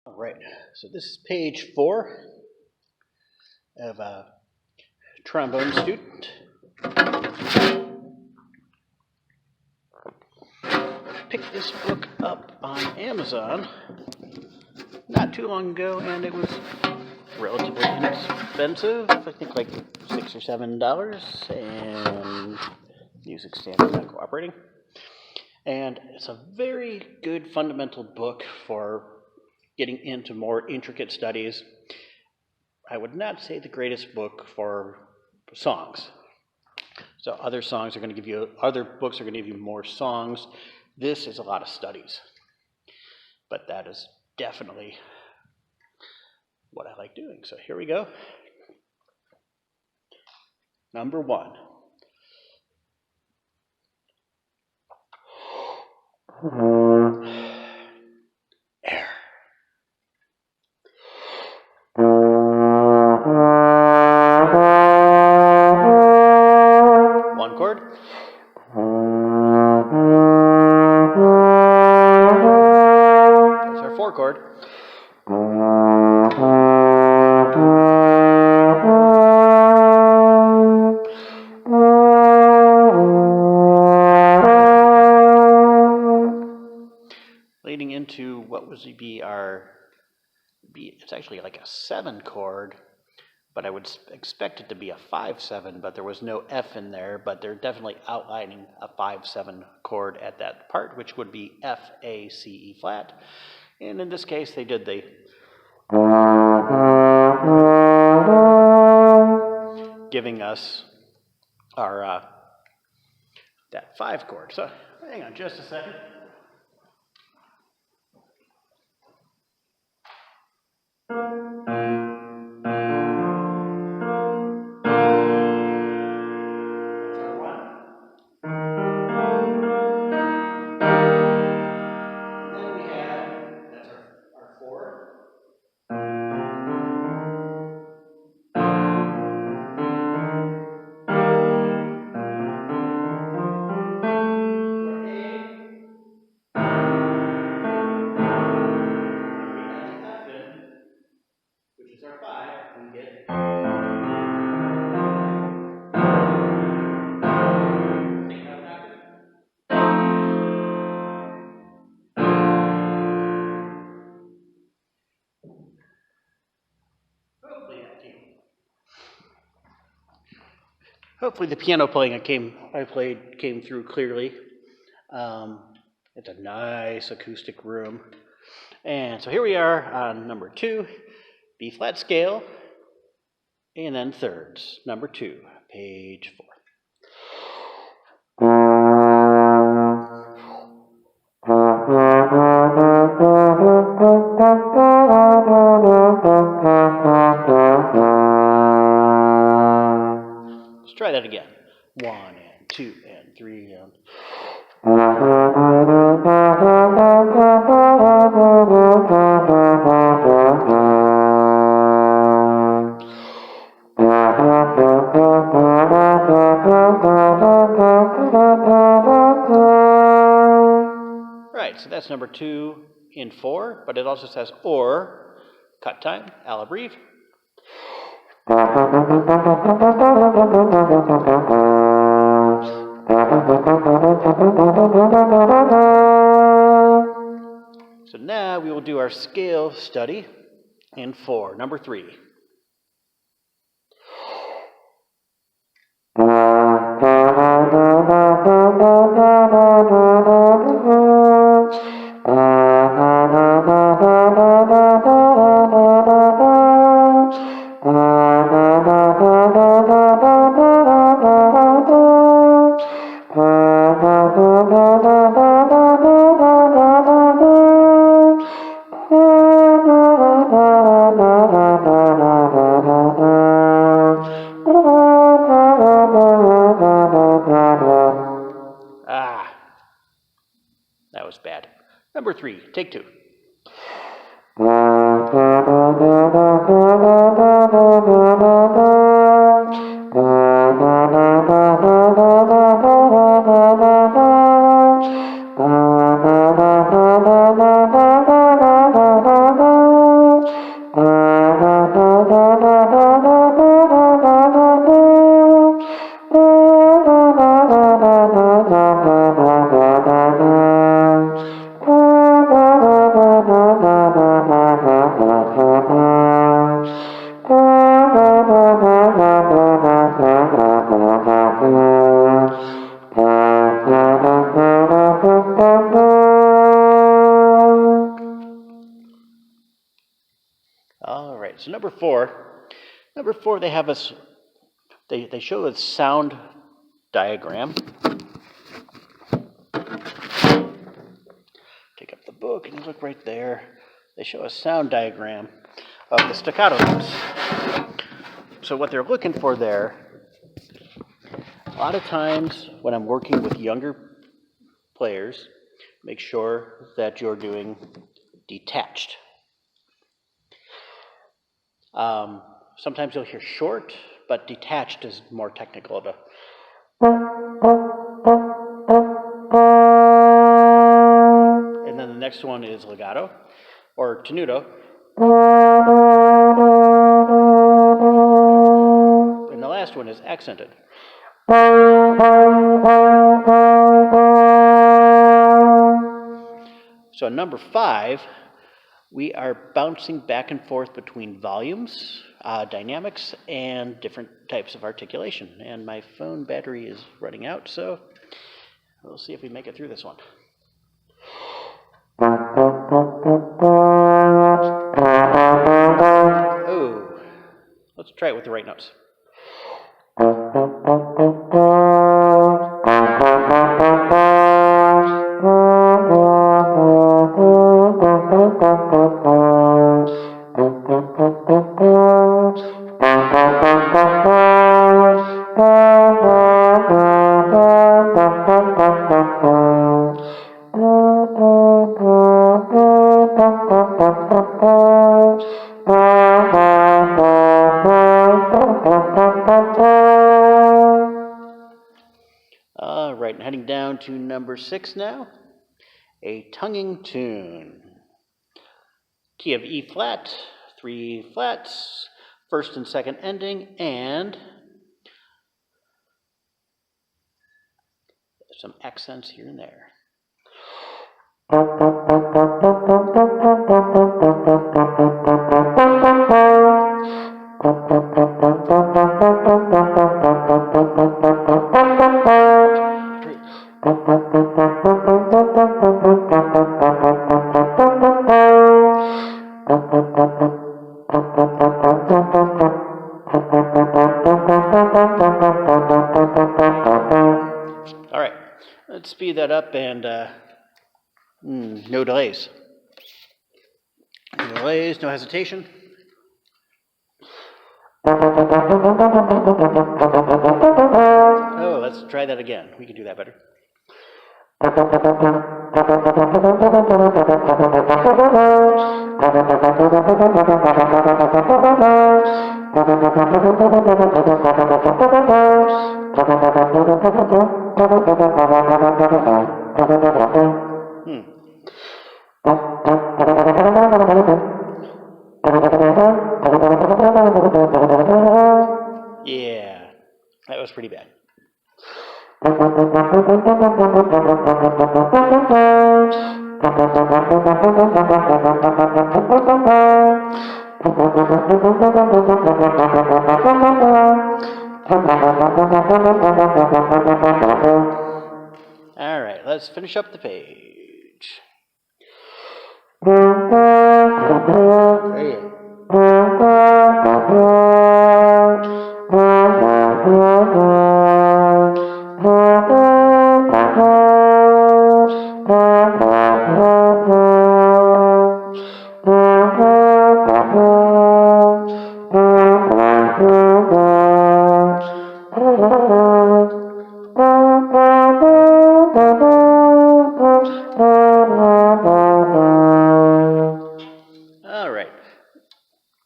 All right, so this is page 4 of a trombone student. Picked this book up on Amazon not too long ago, and it was relatively inexpensive. I think like $6 or $7, and music standard not cooperating. And it's a very good fundamental book for getting into more intricate studies. I would not say the greatest book for songs. So other books are going to give you more songs. This is a lot of studies. But that is definitely what I like doing. So here we go. Number 1. Air. One chord. That's our 4 chord. Leading into what would be it's actually like a 7 chord, but I would expect it to be a 5/7, but there was no F in there, but they're definitely outlining a 5/7 chord at that part, which would be F, A, C, E flat. And in this case, they did giving us our that 5 chord. So hang on just a second. Hopefully the piano playing I played came through clearly. It's a nice acoustic room. And so here we are on number 2, B flat scale, and then thirds. Number 2, page 4. Try that again. 1 and 2 and 3 and... Right, so that's number 2 in 4, but it also says or, cut time, à la brève. So now we will do our scale study in 4, number 3. That was bad. Number 3, take 2. so number four, they have us. They show a sound diagram. Take up the book and look right there. They show a sound diagram of the staccato notes. So what they're looking for there, a lot of times when I'm working with younger players, make sure that you're doing detached. Sometimes you'll hear short, but detached is more technical. And then the next one is legato, or tenuto. And the last one is accented. So number 5, we are bouncing back and forth between volumes, dynamics, and different types of articulation. And my phone battery is running out, so we'll see if we make it through this one. Oh, let's try it with the right notes. All right, heading down to number 6 now, a tonguing tune. Key of E flat, 3 flats, first and second ending, and some accents here and there. All right, let's speed that up and no delays. No delays, no hesitation. Oh, let's try that again. We can do that better. Yeah, that was pretty bad. All right, let's finish up the page.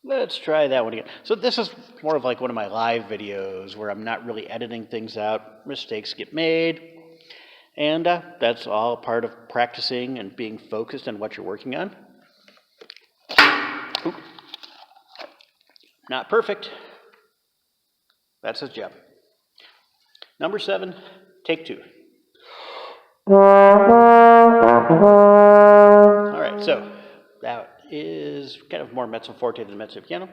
Let's try that one again. So this is more of like one of my live videos where I'm not really editing things out. Mistakes get made. And that's all part of practicing and being focused on what you're working on. Oop. Not perfect. That's his job. Number 7, take 2. All right, so that is kind of more mezzo forte than mezzo piano.